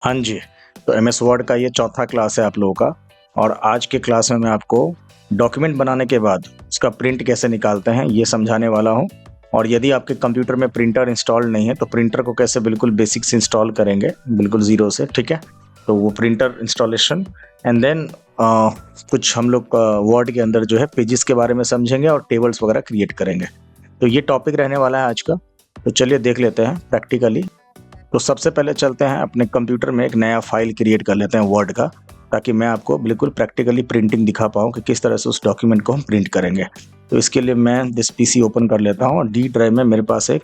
हाँ जी, तो MS word का ये चौथा क्लास है आप लोगों का। और आज के क्लास में मैं आपको डॉक्यूमेंट बनाने के बाद उसका प्रिंट कैसे निकालते हैं ये समझाने वाला हूँ। और यदि आपके कंप्यूटर में प्रिंटर इंस्टॉल नहीं है तो प्रिंटर को कैसे बिल्कुल बेसिक से इंस्टॉल करेंगे, बिल्कुल ज़ीरो से, ठीक है। तो वो प्रिंटर इंस्टॉलेशन एंड देन कुछ हम लोग वर्ड के अंदर जो है पेजेस के बारे में समझेंगे और टेबल्स वगैरह क्रिएट करेंगे। तो ये टॉपिक रहने वाला है आज का। तो चलिए देख लेते हैं प्रैक्टिकली। तो सबसे पहले चलते हैं अपने कंप्यूटर में एक नया फाइल क्रिएट कर लेते हैं वर्ड का, ताकि मैं आपको बिल्कुल प्रैक्टिकली प्रिंटिंग दिखा पाऊँ कि किस तरह से उस डॉक्यूमेंट को हम प्रिंट करेंगे। तो इसके लिए मैं दिस पीसी ओपन कर लेता हूँ और डी ड्राइव में मेरे पास एक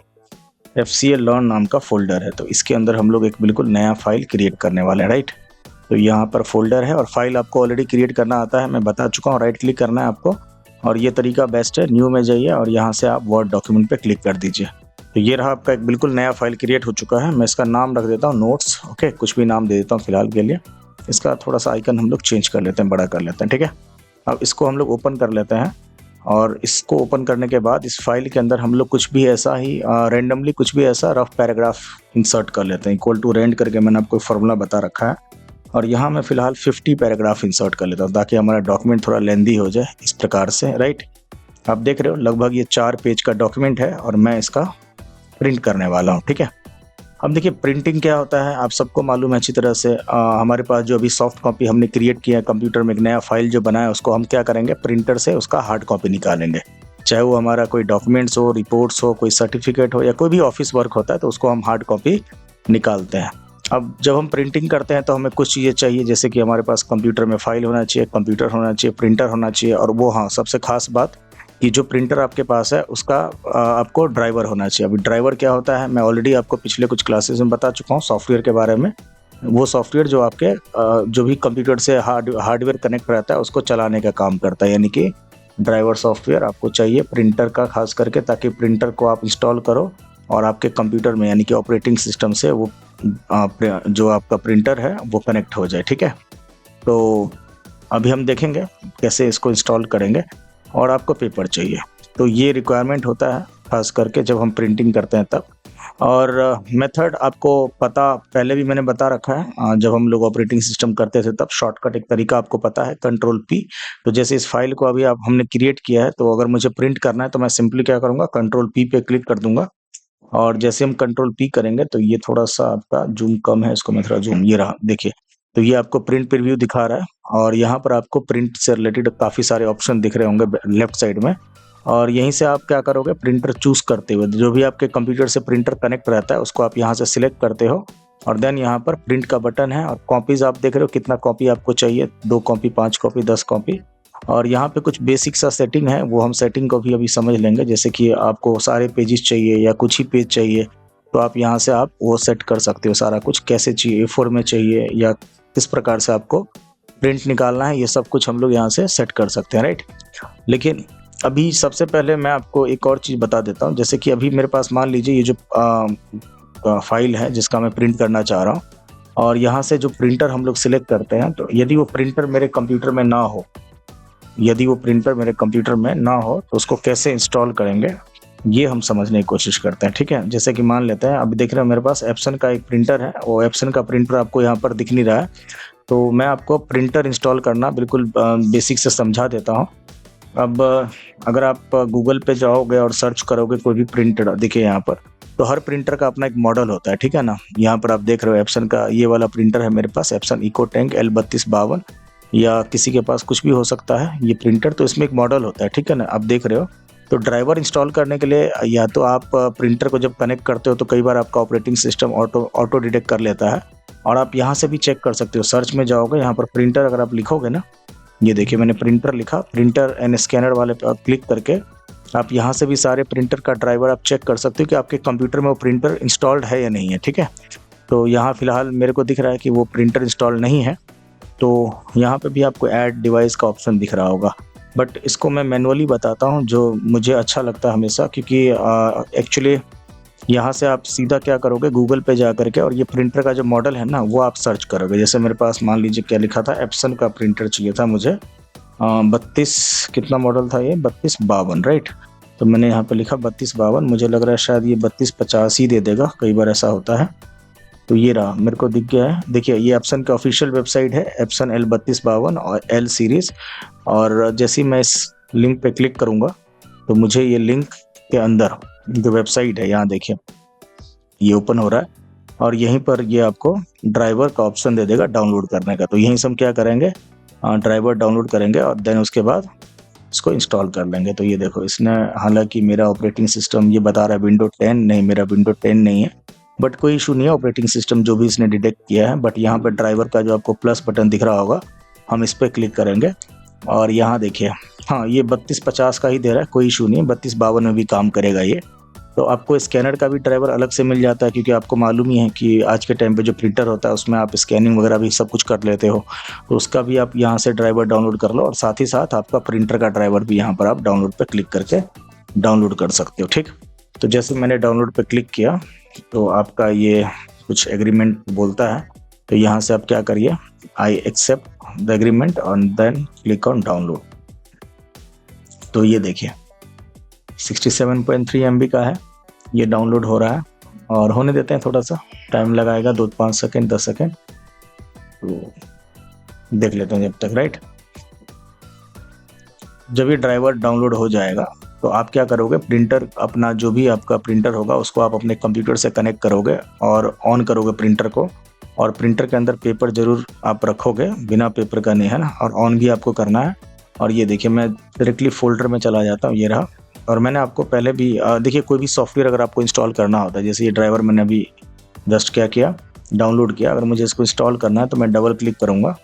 FCA लर्न नाम का फोल्डर है। तो इसके अंदर हम लोग एक बिल्कुल नया फाइल क्रिएट करने वाले हैं, राइट। तो यहाँ पर फोल्डर है और फाइल आपको ऑलरेडी क्रिएट करना आता है, मैं बता चुका हूँ। राइट क्लिक करना है आपको और ये तरीका बेस्ट है, न्यू में जाइए और यहाँ से आप वर्ड डॉक्यूमेंट पे क्लिक कर दीजिए। तो ये रहा आपका एक बिल्कुल नया फाइल क्रिएट हो चुका है। मैं इसका नाम रख देता हूँ नोट्स, ओके, कुछ भी नाम दे देता हूँ फिलहाल के लिए। इसका थोड़ा सा आइकन हम लोग चेंज कर लेते हैं, बड़ा कर लेते हैं, ठीक है। अब इसको हम लोग ओपन कर लेते हैं और इसको ओपन करने के बाद इस फाइल के अंदर हम लोग कुछ भी ऐसा ही रेंडमली कुछ भी ऐसा रफ पैराग्राफ इंसर्ट कर लेते हैं। इक्वल टू रेंड करके मैंने आपको फॉर्मूला बता रखा है और यहाँ मैं फिलहाल 50 पैराग्राफ इंसर्ट कर लेता हूँ ताकि हमारा डॉक्यूमेंट थोड़ा लेंदी हो जाए, इस प्रकार से, राइट। आप देख रहे हो लगभग ये 4 पेज का डॉक्यूमेंट है और मैं इसका प्रिंट करने वाला हूँ, ठीक है। अब देखिए प्रिंटिंग क्या होता है आप सबको मालूम है अच्छी तरह से। हमारे पास जो अभी सॉफ्ट कॉपी हमने क्रिएट किया है कंप्यूटर में, एक नया फाइल जो बनाया है उसको हम क्या करेंगे, प्रिंटर से उसका हार्ड कॉपी निकालेंगे। चाहे वो हमारा कोई डॉक्यूमेंट्स हो, रिपोर्ट्स हो, कोई सर्टिफिकेट हो या कोई भी ऑफिस वर्क होता है तो उसको हम हार्ड कॉपी निकालते हैं। अब जब हम प्रिंटिंग करते हैं तो हमें कुछ चीज़ें चाहिए, जैसे कि हमारे पास कंप्यूटर में फाइल होना चाहिए, कंप्यूटर होना चाहिए, प्रिंटर होना चाहिए और वो, हाँ, सबसे खास बात कि जो प्रिंटर आपके पास है उसका आपको ड्राइवर होना चाहिए। अभी ड्राइवर क्या होता है मैं ऑलरेडी आपको पिछले कुछ क्लासेस में बता चुका हूँ सॉफ्टवेयर के बारे में। वो सॉफ्टवेयर जो आपके जो भी कंप्यूटर से हार्डवेयर कनेक्ट रहता है उसको चलाने का काम करता है, यानी कि ड्राइवर सॉफ्टवेयर आपको चाहिए प्रिंटर का खास करके, ताकि प्रिंटर को आप इंस्टॉल करो और आपके कंप्यूटर में यानी कि ऑपरेटिंग सिस्टम से वो जो आपका प्रिंटर है वो कनेक्ट हो जाए, ठीक है। तो अभी हम देखेंगे कैसे इसको इंस्टॉल करेंगे। और आपको पेपर चाहिए, तो ये रिक्वायरमेंट होता है खास करके जब हम प्रिंटिंग करते हैं तब। और मेथड आपको पता पहले भी मैंने बता रखा है, जब हम लोग ऑपरेटिंग सिस्टम करते थे तब शॉर्टकट एक तरीका आपको पता है, Ctrl+P। तो जैसे इस फाइल को अभी आप हमने क्रिएट किया है तो अगर मुझे प्रिंट करना है तो मैं सिंपली क्या करूँगा, Ctrl+P पे क्लिक कर दूंगा और जैसे हम Ctrl+P करेंगे तो ये थोड़ा सा आपका जूम कम है, इसको मैं थोड़ा जूम, ये रहा देखिए। तो ये आपको प्रिंट प्रीव्यू दिखा रहा है और यहाँ पर आपको प्रिंट से रिलेटेड काफ़ी सारे ऑप्शन दिख रहे होंगे लेफ्ट साइड में। और यहीं से आप क्या करोगे, प्रिंटर चूज करते हुए जो भी आपके कंप्यूटर से प्रिंटर कनेक्ट रहता है उसको आप यहाँ से सिलेक्ट करते हो और देन यहाँ पर प्रिंट का बटन है और कॉपीज आप देख रहे हो कितना कॉपी आपको चाहिए, 2 कॉपी, 5 कॉपी, 10 कॉपी। और यहाँ पे कुछ बेसिक सा सेटिंग है, वो हम सेटिंग को भी अभी समझ लेंगे। जैसे कि आपको सारे पेजेस चाहिए या कुछ ही पेज चाहिए तो आप यहाँ से आप वो सेट कर सकते हो, सारा कुछ कैसे चाहिए, A4 में चाहिए या किस प्रकार से आपको प्रिंट निकालना है, ये सब कुछ हम लोग यहाँ से सेट कर सकते हैं, राइट। लेकिन अभी सबसे पहले मैं आपको एक और चीज़ बता देता हूँ। जैसे कि अभी मेरे पास मान लीजिए ये जो फाइल है जिसका मैं प्रिंट करना चाह रहा हूँ और यहाँ से जो प्रिंटर हम लोग सिलेक्ट करते हैं, तो यदि वो प्रिंटर मेरे कंप्यूटर में ना हो, यदि वो प्रिंटर मेरे कंप्यूटर में ना हो तो उसको कैसे इंस्टॉल करेंगे ये हम समझने की कोशिश करते हैं, ठीक है। जैसे कि मान लेते हैं अभी देख रहे हो मेरे पास एप्सन का एक प्रिंटर है, वो एप्सन का प्रिंटर आपको यहाँ पर दिख नहीं रहा है, तो मैं आपको प्रिंटर इंस्टॉल करना बिल्कुल बेसिक से समझा देता हूँ। अब अगर आप गूगल पे जाओगे और सर्च करोगे कोई भी प्रिंटर, देखिए यहाँ पर, तो हर प्रिंटर का अपना एक मॉडल होता है, ठीक है ना। यहाँ पर आप देख रहे हो एप्सन का ये वाला प्रिंटर है मेरे पास, एप्सन इकोटैंक L3252, या किसी के पास कुछ भी हो सकता है ये प्रिंटर। तो इसमें एक मॉडल होता है, ठीक है ना, आप देख रहे हो। तो ड्राइवर इंस्टॉल करने के लिए या तो आप प्रिंटर को जब कनेक्ट करते हो तो कई बार आपका ऑपरेटिंग सिस्टम ऑटो डिटेक्ट कर लेता है और आप यहाँ से भी चेक कर सकते हो। सर्च में जाओगे, यहाँ पर प्रिंटर अगर आप लिखोगे ना, ये देखिए मैंने प्रिंटर लिखा, प्रिंटर एंड स्कैनर वाले पे आप क्लिक करके आप यहाँ से भी सारे प्रिंटर का ड्राइवर आप चेक कर सकते हो कि आपके कंप्यूटर में वो प्रिंटर इंस्टॉल्ड है या नहीं है, ठीक है। तो यहाँ फिलहाल मेरे को दिख रहा है कि वो प्रिंटर इंस्टॉल नहीं है, तो यहाँ पे भी आपको ऐड डिवाइस का ऑप्शन दिख रहा होगा, बट इसको मैं मैनुअली बताता हूँ जो मुझे अच्छा लगता है हमेशा, क्योंकि एक्चुअली यहाँ से आप सीधा क्या करोगे, गूगल पे जा करके और ये प्रिंटर का जो मॉडल है ना वो आप सर्च करोगे। जैसे मेरे पास मान लीजिए क्या लिखा था, एप्सन का प्रिंटर चाहिए था मुझे, 32 कितना मॉडल था ये, 3252, राइट। तो मैंने यहाँ पे लिखा 3252, मुझे लग रहा है शायद ये 3250 ही दे देगा, कई बार ऐसा होता है। तो ये रहा, मेरे को दिख गया है। देखिए ये एप्सन का ऑफिशियल वेबसाइट है, एप्सन L3252 और L सीरीज। और जैसे ही मैं इस लिंक पे क्लिक करूँगा तो मुझे ये लिंक के अंदर जो वेबसाइट है, यहाँ देखिए ये ओपन हो रहा है और यहीं पर ये आपको ड्राइवर का ऑप्शन दे देगा डाउनलोड करने का। तो यहीं से हम क्या करेंगे, ड्राइवर डाउनलोड करेंगे और देन उसके बाद इसको इंस्टॉल कर लेंगे। तो ये देखो, इसने हालांकि मेरा ऑपरेटिंग सिस्टम ये बता रहा है विंडो 10, नहीं मेरा विंडो 10 नहीं है, बट कोई इशू नहीं है, ऑपरेटिंग सिस्टम जो भी इसने डिटेक्ट किया है। बट यहाँ पर ड्राइवर का जो आपको प्लस बटन दिख रहा होगा, हम इस पर क्लिक करेंगे और यहाँ देखिए, हाँ ये 3250 का ही दे रहा है, कोई इशू नहीं है, 3252 में भी काम करेगा ये। तो आपको स्कैनर का भी ड्राइवर अलग से मिल जाता है, क्योंकि आपको मालूम ही है कि आज के टाइम पे जो प्रिंटर होता है उसमें आप स्कैनिंग वगैरह भी सब कुछ कर लेते हो, तो उसका भी आप यहाँ से ड्राइवर डाउनलोड कर लो और साथ ही साथ आपका प्रिंटर का ड्राइवर भी यहाँ पर आप डाउनलोड पे क्लिक करके डाउनलोड कर सकते हो। ठीक, तो जैसे मैंने डाउनलोड पे क्लिक किया तो आपका ये कुछ एग्रीमेंट बोलता है, तो यहाँ से आप क्या करिए, आई एक्सेप्ट द एग्रीमेंट और देन क्लिक ऑन डाउनलोड। तो ये देखिए 67.3 MB का है, ये डाउनलोड हो रहा है और होने देते हैं, थोड़ा सा टाइम लगाएगा, 2-5 सेकेंड 10 सेकेंड, तो देख लेते हैं जब तक। राइट, जब ये ड्राइवर डाउनलोड हो जाएगा तो आप क्या करोगे, प्रिंटर अपना जो भी आपका प्रिंटर होगा उसको आप अपने कंप्यूटर से कनेक्ट करोगे और ऑन करोगे प्रिंटर को, और प्रिंटर के अंदर पेपर जरूर आप रखोगे, बिना पेपर का नहीं है ना, और ऑन भी आपको करना है। और ये देखिए मैं डायरेक्टली फोल्डर में चला जाता हूँ, ये रहा। और मैंने आपको पहले भी देखिए कोई भी सॉफ्टवेयर अगर आपको इंस्टॉल करना होता है, जैसे ये ड्राइवर मैंने अभी जस्ट क्या किया, डाउनलोड किया, अगर मुझे इसको इंस्टॉल करना है तो मैं डबल क्लिक करूँगा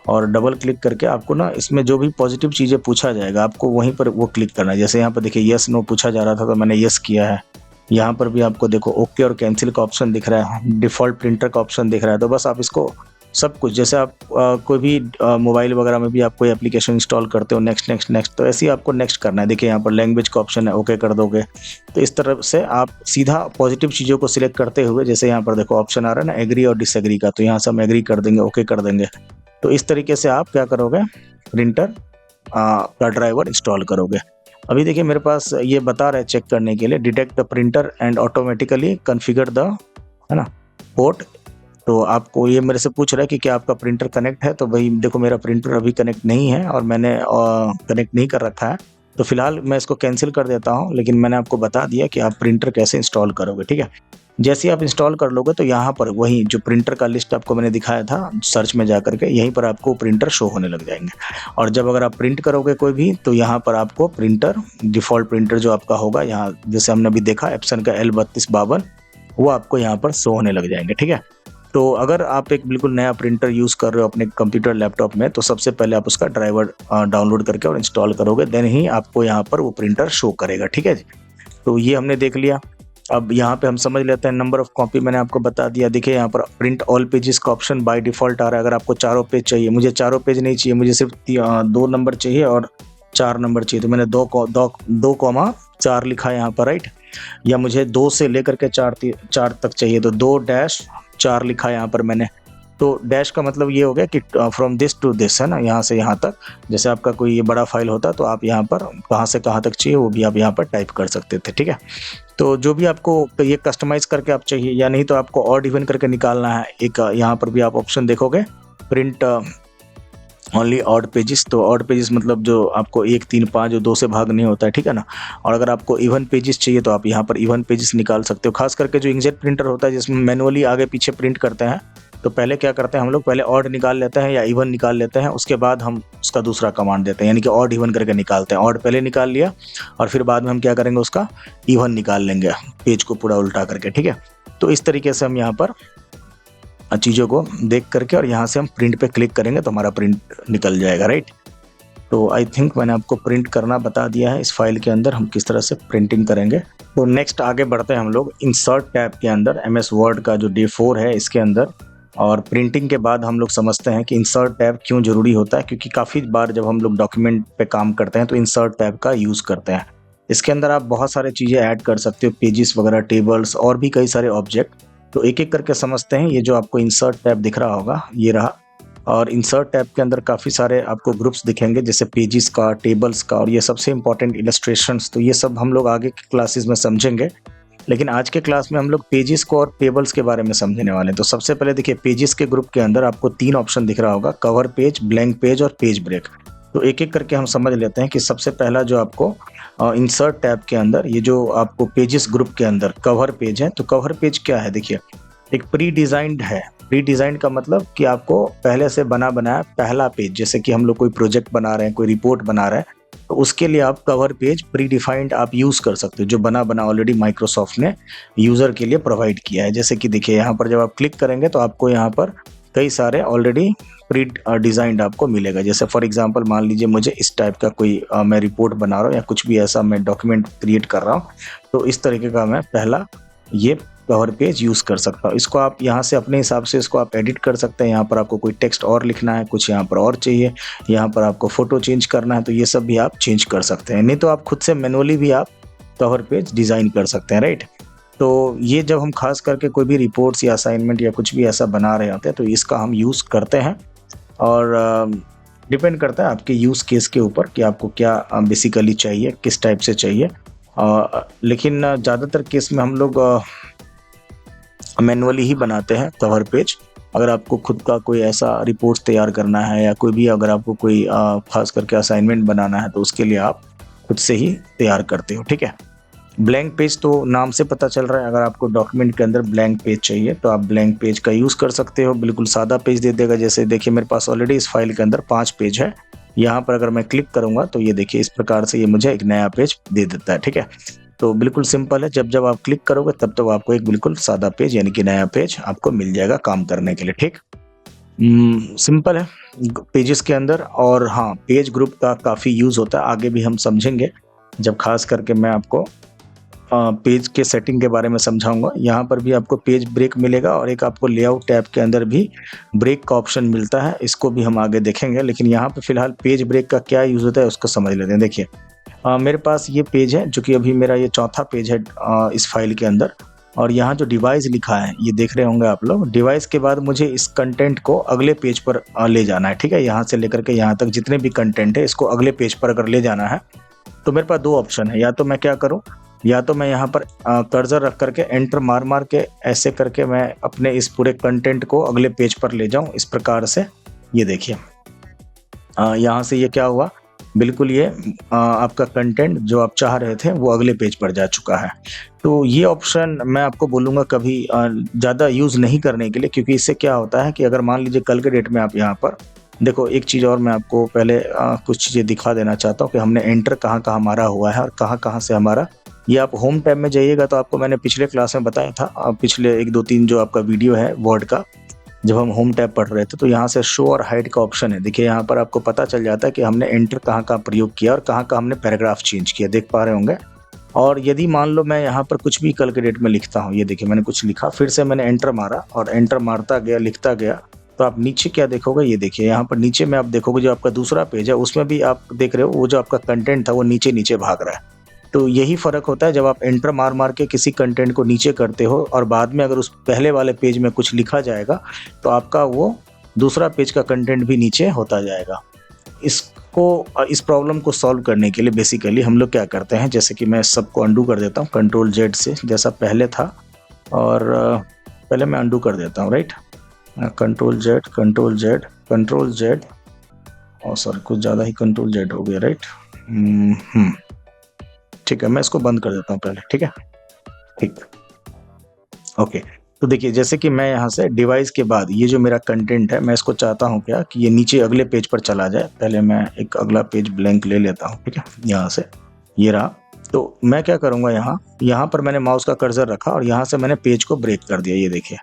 और डबल क्लिक करके आपको ना इसमें जो भी पॉजिटिव चीज़ें पूछा जाएगा आपको वहीं पर वो क्लिक करना है। जैसे यहाँ पर देखिए यस नो पूछा जा रहा था तो मैंने यस किया है। यहाँ पर भी आपको देखो ओके और कैंसिल का ऑप्शन दिख रहा है, डिफ़ॉल्ट प्रिंटर का ऑप्शन दिख रहा है। तो बस आप इसको सब कुछ, जैसे आप कोई भी मोबाइल वगैरह में भी आप कोई एप्लीकेशन इंस्टॉल करते हो, नेक्स्ट नेक्स्ट नेक्स्ट, तो ऐसे ही आपको नेक्स्ट करना है। देखिए यहाँ पर लैंग्वेज का ऑप्शन है, ओके कर दोगे। तो इस तरह से आप सीधा पॉजिटिव चीज़ों को सिलेक्ट करते हुए, जैसे यहाँ पर देखो ऑप्शन आ रहा है ना एग्री और डिसएग्री का, तो यहाँ से हम एग्री कर देंगे, ओके कर देंगे। तो इस तरीके से आप क्या करोगे, प्रिंटर का ड्राइवर इंस्टॉल करोगे। अभी देखिए मेरे पास ये बता रहा है चेक करने के लिए, detect the printer and automatically configure the, है ना, पोर्ट। तो आपको ये मेरे से पूछ रहा है कि क्या आपका प्रिंटर कनेक्ट है, तो भाई देखो मेरा प्रिंटर अभी कनेक्ट नहीं है और मैंने कनेक्ट नहीं कर रखा है, तो फिलहाल मैं इसको कैंसिल कर देता हूँ। लेकिन मैंने आपको बता दिया कि आप प्रिंटर कैसे इंस्टॉल करोगे। ठीक है, जैसे ही आप इंस्टॉल कर लोगे तो यहाँ पर वही जो प्रिंटर का लिस्ट आपको मैंने दिखाया था सर्च में जा करके, यहीं पर आपको प्रिंटर शो होने लग जाएंगे। और जब अगर आप प्रिंट करोगे कोई भी, तो यहाँ पर आपको प्रिंटर, डिफ़ॉल्ट प्रिंटर जो आपका होगा, यहाँ जैसे हमने अभी देखा एप्सन का L3252, वो आपको यहाँ पर शो होने लग जाएंगे। ठीक है, तो अगर आप एक बिल्कुल नया प्रिंटर यूज़ कर रहे हो अपने कंप्यूटर लैपटॉप में, तो सबसे पहले आप उसका ड्राइवर डाउनलोड करके और इंस्टॉल करोगे, देन ही आपको यहाँ पर वो प्रिंटर शो करेगा। ठीक है जी, तो ये हमने देख लिया। अब यहाँ पे हम समझ लेते हैं नंबर ऑफ कॉपी, मैंने आपको बता दिया। देखिए यहाँ पर प्रिंट ऑल पेजेस का ऑप्शन बाय डिफ़ॉल्ट आ रहा है। अगर आपको चारों पेज चाहिए, मुझे चारों पेज नहीं चाहिए, मुझे सिर्फ 2 नंबर चाहिए और 4 नंबर चाहिए, तो मैंने 2,4 लिखा है यहाँ पर। राइट, या मुझे 2 से लेकर के 4 तक चाहिए, तो 2-4 लिखा है यहाँ पर मैंने। तो डैश का मतलब ये हो गया कि फ्रॉम दिस टू दिस, है ना, यहाँ से यहाँ तक। जैसे आपका कोई ये बड़ा फाइल होता तो आप यहाँ पर कहाँ से कहाँ तक चाहिए वो भी आप यहाँ पर टाइप कर सकते थे। ठीक है, तो जो भी आपको ये कस्टमाइज़ करके आप चाहिए, या नहीं तो आपको ऑड इवन करके निकालना है, एक यहाँ पर भी आप ऑप्शन देखोगे, प्रिंट ओनली ऑड पेजेस। तो ऑड पेजेस मतलब जो आपको 1, 3, 5 जो 2 से भाग नहीं होता है, ठीक है ना। और अगर आपको इवन पेजेस चाहिए तो आप यहाँ पर इवन पेजेस निकाल सकते हो। खास करके जो इंकजेट प्रिंटर होता है जिसमें मैनुअली आगे पीछे प्रिंट करते हैं, तो पहले क्या करते हैं हम लोग, पहले ऑड निकाल लेते हैं या इवन निकाल लेते हैं, उसके बाद हम उसका दूसरा कमांड देते हैं, यानी कि ऑड इवन करके निकालते हैं। ऑड पहले निकाल लिया और फिर बाद में हम क्या करेंगे, उसका इवन निकाल लेंगे, पेज को पूरा उल्टा करके। ठीक है, तो इस तरीके से हम यहाँ पर चीज़ों को देख करके और यहाँ से हम प्रिंट पे क्लिक करेंगे तो हमारा प्रिंट निकल जाएगा। राइट, तो आई थिंक मैंने आपको प्रिंट करना बता दिया है। इस फाइल के अंदर हम किस तरह से प्रिंटिंग करेंगे। तो नेक्स्ट आगे बढ़ते हैं हम लोग इंसर्ट टैब के अंदर, MS वर्ड का जो D4 है इसके अंदर। और प्रिंटिंग के बाद हम लोग समझते हैं कि इंसर्ट टैब क्यों ज़रूरी होता है, क्योंकि काफ़ी बार जब हम लोग डॉक्यूमेंट पे काम करते हैं तो इंसर्ट टैब का यूज़ करते हैं। इसके अंदर आप बहुत सारे चीज़ें ऐड कर सकते हो, पेजेस वगैरह, टेबल्स और भी कई सारे ऑब्जेक्ट। तो एक एक करके समझते हैं। ये जो आपको इंसर्ट टैब दिख रहा होगा ये रहा, और इंसर्ट टैब के अंदर काफ़ी सारे आपको ग्रुप्स दिखेंगे, जैसे पेजेस का, टेबल्स का, और ये सबसे इंपॉर्टेंट इलस्ट्रेशंस। तो ये सब हम लोग आगे की क्लासेस में समझेंगे लेकिन आज के क्लास में हम लोग पेजेस को और टेबल्स के बारे में समझने वाले हैं। तो सबसे पहले देखिए, पेजेस के ग्रुप के अंदर आपको 3 ऑप्शन दिख रहा होगा, कवर पेज, ब्लैंक पेज और पेज ब्रेक। तो एक-एक करके हम समझ लेते हैं कि सबसे पहला जो आपको इंसर्ट टैब के अंदर ये जो आपको पेजेस ग्रुप के अंदर कवर पेज है, तो कवर पेज क्या है देखिए, एक प्री डिज़ाइंड है। प्री डिज़ाइंड का मतलब कि आपको पहले से बना बनाया पहला पेज, जैसे कि हम लोग कोई प्रोजेक्ट बना रहे हैं, कोई रिपोर्ट बना रहे हैं, तो उसके लिए आप कवर पेज प्री डिफाइंड आप यूज़ कर सकते हो, जो बना बना ऑलरेडी माइक्रोसॉफ्ट ने यूज़र के लिए प्रोवाइड किया है। जैसे कि देखिए यहाँ पर जब आप क्लिक करेंगे तो आपको यहाँ पर कई सारे ऑलरेडी प्री डिज़ाइंड आपको मिलेगा। जैसे फॉर एग्जांपल मान लीजिए मुझे इस टाइप का कोई मैं रिपोर्ट बना रहा हूँ या कुछ भी ऐसा मैं डॉक्यूमेंट क्रिएट कर रहा हूँ, तो इस तरीके का मैं पहला ये कवर पेज यूज़ कर सकता हूँ। इसको आप यहाँ से अपने हिसाब से इसको आप एडिट कर सकते हैं। यहाँ पर आपको कोई टेक्स्ट और लिखना है, कुछ यहाँ पर और चाहिए, यहाँ पर आपको फ़ोटो चेंज करना है, तो ये सब भी आप चेंज कर सकते हैं। नहीं तो आप खुद से मैनुअली भी आप कवर पेज डिज़ाइन कर सकते हैं, राइट। तो ये जब हम खास करके कोई भी रिपोर्ट्स या असाइनमेंट या कुछ भी ऐसा बना रहे होते हैं, तो इसका हम यूज़ करते हैं। और डिपेंड करता है आपके यूज़ केस के ऊपर कि आपको क्या बेसिकली चाहिए, किस टाइप से चाहिए। लेकिन ज़्यादातर केस में हम लोग मैनुअली ही बनाते हैं कवर पेज। अगर आपको खुद का कोई ऐसा रिपोर्ट्स तैयार करना है या कोई भी अगर आपको कोई खास करके असाइनमेंट बनाना है, तो उसके लिए आप खुद से ही तैयार करते हो, ठीक है। ब्लैंक पेज तो नाम से पता चल रहा है, अगर आपको डॉक्यूमेंट के अंदर ब्लैंक पेज चाहिए तो आप ब्लैंक पेज का यूज़ कर सकते हो। बिल्कुल सादा पेज दे देगा। जैसे देखिए मेरे पास ऑलरेडी इस फाइल के अंदर 5 पेज है। यहाँ पर अगर मैं क्लिक करूँगा तो ये देखिए इस प्रकार से ये मुझे एक नया पेज दे देता है, ठीक है। तो बिल्कुल सिंपल है, जब आप क्लिक करोगे तब आपको एक बिल्कुल सादा पेज यानी कि नया पेज आपको मिल जाएगा काम करने के लिए, ठीक। सिंपल है पेजेस के अंदर। और हाँ, पेज ग्रुप का काफ़ी यूज़ होता है, आगे भी हम समझेंगे जब खास करके मैं आपको पेज के सेटिंग के बारे में समझाऊंगा। यहाँ पर भी आपको पेज ब्रेक मिलेगा और एक आपको लेआउट टैब के अंदर भी ब्रेक का ऑप्शन मिलता है, इसको भी हम आगे देखेंगे। लेकिन यहाँ पे फिलहाल पेज ब्रेक का क्या यूज़ होता है उसको समझ लेते हैं। देखिए मेरे पास ये पेज है जो कि अभी मेरा ये चौथा पेज है इस फाइल के अंदर। और यहाँ जो डिवाइस लिखा है ये देख रहे होंगे आप लोग। डिवाइस के बाद मुझे इस कंटेंट को अगले पेज पर ले जाना है, ठीक है। यहाँ से लेकर के यहाँ तक जितने भी कंटेंट है इसको अगले पेज पर अगर ले जाना है तो मेरे पास 2 ऑप्शन है। या तो मैं क्या करूँ, या तो मैं यहाँ पर कर्सर रख करके एंटर मार मार के ऐसे करके मैं अपने इस पूरे कंटेंट को अगले पेज पर ले जाऊँ इस प्रकार से। ये देखिए यहाँ से ये क्या हुआ, बिल्कुल ये आपका कंटेंट जो आप चाह रहे थे वो अगले पेज पर जा चुका है। तो ये ऑप्शन मैं आपको बोलूँगा कभी ज़्यादा यूज़ नहीं करने के लिए, क्योंकि इससे क्या होता है कि अगर मान लीजिए कल के डेट में आप यहाँ पर देखो, एक चीज़ और मैं आपको पहले कुछ चीज़ें दिखा देना चाहता हूँ कि हमने एंटर कहाँ मारा हुआ है और कहाँ से हमारा। ये आप होम टैब में जाइएगा तो आपको मैंने पिछले क्लास में बताया था, पिछले 1-2-3 जो आपका वीडियो है वर्ड का, जब हम होम टैब पढ़ रहे थे, तो यहाँ से शो और हाइड का ऑप्शन है। देखिए यहाँ पर आपको पता चल जाता है कि हमने एंटर कहाँ प्रयोग किया और कहाँ हमने पैराग्राफ चेंज किया, देख पा रहे होंगे। और यदि मान लो मैं यहाँ पर कुछ भी कल के डेट में लिखता हूँ, ये देखिए मैंने कुछ लिखा, फिर से मैंने एंटर मारा और एंटर मारता गया, लिखता गया, तो आप नीचे क्या देखोगे, ये देखिए यहाँ पर नीचे में आप देखोगे जो आपका दूसरा पेज है उसमें भी आप देख रहे हो वो जो आपका कंटेंट था वो नीचे भाग रहा है। तो यही फ़र्क होता है जब आप एंटर मार के किसी कंटेंट को नीचे करते हो और बाद में अगर उस पहले वाले पेज में कुछ लिखा जाएगा तो आपका वो दूसरा पेज का कंटेंट भी नीचे होता जाएगा। इस प्रॉब्लम को सॉल्व करने के लिए बेसिकली हम लोग क्या करते हैं, जैसे कि मैं सबको अंडू कर देता हूँ कंट्रोल Z से, जैसा पहले था, और पहले मैं अंडू कर देता हूँ, राइट। कंट्रोल Z और सर कुछ ज़्यादा ही कंट्रोल Z हो गया, राइट। ठीक है, मैं इसको बंद कर देता हूँ पहले, ठीक है, ठीक, ओके। तो देखिए जैसे कि मैं यहाँ से डिवाइस के बाद ये जो मेरा कंटेंट है मैं इसको चाहता हूँ क्या कि ये नीचे अगले पेज पर चला जाए। पहले मैं एक अगला पेज ब्लैंक ले लेता हूँ, ठीक है, यहाँ से ये रहा। तो मैं क्या करूँगा, यहाँ पर मैंने माउस का कर्सर रखा और यहाँ से मैंने पेज को ब्रेक कर दिया। ये देखिए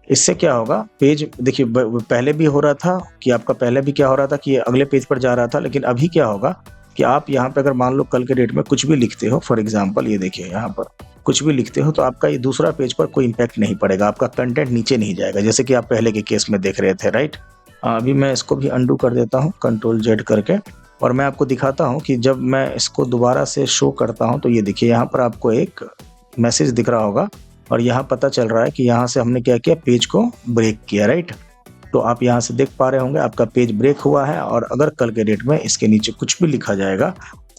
इससे क्या होगा, पेज देखिए पहले भी हो रहा था कि आपका पहले भी क्या हो रहा था कि ये अगले पेज पर जा रहा था, लेकिन अभी क्या होगा कि आप यहाँ पे अगर मान लो कल के डेट में कुछ भी लिखते हो, फॉर एग्जांपल ये देखिए यहाँ पर कुछ भी लिखते हो, तो आपका ये दूसरा पेज पर कोई इम्पैक्ट नहीं पड़ेगा, आपका कंटेंट नीचे नहीं जाएगा, जैसे कि आप पहले के केस में देख रहे थे, राइट। अभी मैं इसको भी अंडू कर देता हूँ कंट्रोल Z करके, और मैं आपको दिखाता हूँ कि जब मैं इसको दोबारा से शो करता हूँ तो ये देखिए यहाँ पर आपको एक मैसेज दिख रहा होगा और यहाँ पता चल रहा है कि यहाँ से हमने क्या किया, पेज को ब्रेक किया, राइट। तो आप यहाँ से देख पा रहे होंगे आपका पेज ब्रेक हुआ है। और अगर कल के डेट में इसके नीचे कुछ भी लिखा जाएगा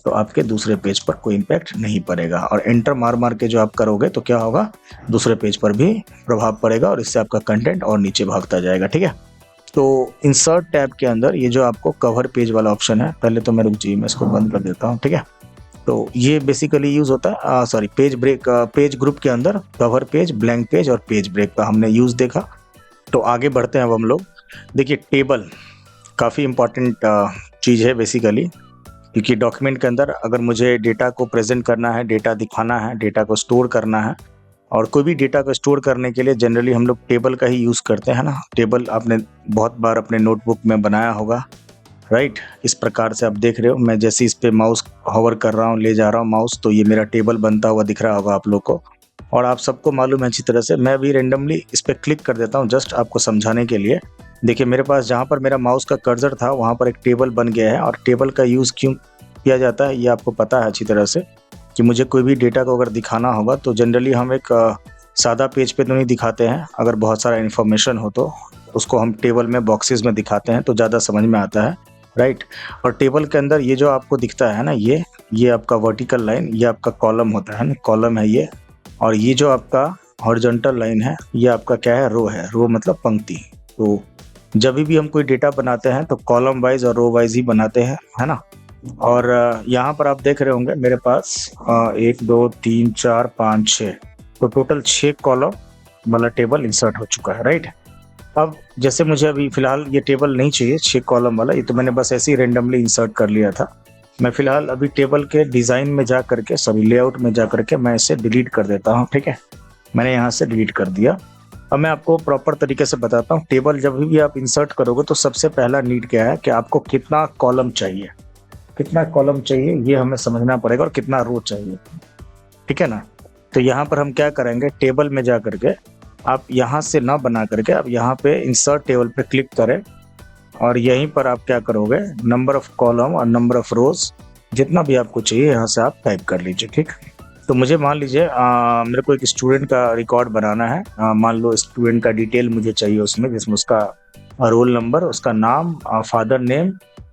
तो आपके दूसरे पेज पर कोई इम्पैक्ट नहीं पड़ेगा। और एंटर मार मार के जो आप करोगे तो क्या होगा, दूसरे पेज पर भी प्रभाव पड़ेगा और इससे आपका कंटेंट और नीचे भागता जाएगा। ठीक है, तो इंसर्ट टैब के अंदर ये जो आपको कवर पेज वाला ऑप्शन है, पहले तो मैं रुक जाइए, मैं इसको बंद कर देता हूँ। ठीक है, तो ये बेसिकली यूज होता है sorry page break, page group के अंदर कवर पेज, ब्लैंक पेज और पेज ब्रेक का हमने यूज देखा। तो आगे बढ़ते हैं अब हम लोग। देखिए टेबल काफ़ी इंपॉर्टेंट चीज़ है बेसिकली, क्योंकि डॉक्यूमेंट के अंदर अगर मुझे डेटा को प्रेजेंट करना है, डेटा दिखाना है, डेटा को स्टोर करना है, और कोई भी डेटा को स्टोर करने के लिए जनरली हम लोग टेबल का ही यूज़ करते हैं ना। टेबल आपने बहुत बार अपने नोटबुक में बनाया होगा, राइट। इस प्रकार से आप देख रहे हो, मैं जैसे इस पे माउस हॉवर कर रहा हूँ, ले जा रहा हूँ माउस, तो ये मेरा टेबल बनता हुआ दिख रहा होगा आप लोग को। और आप सबको मालूम है अच्छी तरह से, मैं भी रेंडमली इस पर क्लिक कर देता हूँ जस्ट आपको समझाने के लिए। देखिए मेरे पास जहाँ पर मेरा माउस का कर्सर था वहाँ पर एक टेबल बन गया है। और टेबल का यूज़ क्यों किया जाता है ये आपको पता है अच्छी तरह से, कि मुझे कोई भी डेटा को अगर दिखाना होगा तो जनरली हम एक सादा पेज पे तो नहीं दिखाते हैं, अगर बहुत सारा इन्फॉर्मेशन हो तो उसको हम टेबल में बॉक्सेस में दिखाते हैं तो ज़्यादा समझ में आता है, राइट। और टेबल के अंदर ये जो आपको दिखता है ना, ये आपका वर्टिकल लाइन, ये आपका कॉलम होता है ना, कॉलम है ये। और ये जो आपका हॉरिजॉन्टल लाइन है ये आपका क्या है, रो है। रो मतलब पंक्ति। तो जब भी हम कोई डेटा बनाते हैं तो कॉलम वाइज और रो वाइज ही बनाते हैं, है ना। और यहाँ पर आप देख रहे होंगे मेरे पास 1 2 3 4 5 6, तो टोटल 6 कॉलम वाला टेबल इंसर्ट हो चुका है, राइट। अब जैसे मुझे अभी फिलहाल ये टेबल नहीं चाहिए 6 कॉलम वाला, ये तो मैंने बस ऐसे ही रेंडमली इंसर्ट कर लिया था। मैं फिलहाल अभी टेबल के डिज़ाइन में जा करके, सॉरी लेआउट में जा करके मैं इसे डिलीट कर देता हूँ। ठीक है, मैंने यहाँ से डिलीट कर दिया। अब मैं आपको प्रॉपर तरीके से बताता हूँ। टेबल जब भी आप इंसर्ट करोगे तो सबसे पहला नीड क्या है कि आपको कितना कॉलम चाहिए, कितना कॉलम चाहिए ये हमें समझना पड़ेगा, और कितना रो चाहिए। ठीक है ना। तो यहाँ पर हम क्या करेंगे, टेबल में जा करके आप यहाँ से ना बना करके आप यहाँ पे इंसर्ट टेबल पे क्लिक करें, और यहीं पर आप क्या करोगे, नंबर ऑफ कॉलम और नंबर ऑफ रोज जितना भी आपको चाहिए यहाँ से आप टाइप कर लीजिए। ठीक, तो मुझे मान लीजिए मेरे को एक स्टूडेंट का रिकॉर्ड बनाना है। मान लो स्टूडेंट का डिटेल मुझे चाहिए उसमें, जिसमें उसका रोल नंबर, उसका नाम, फादर नेम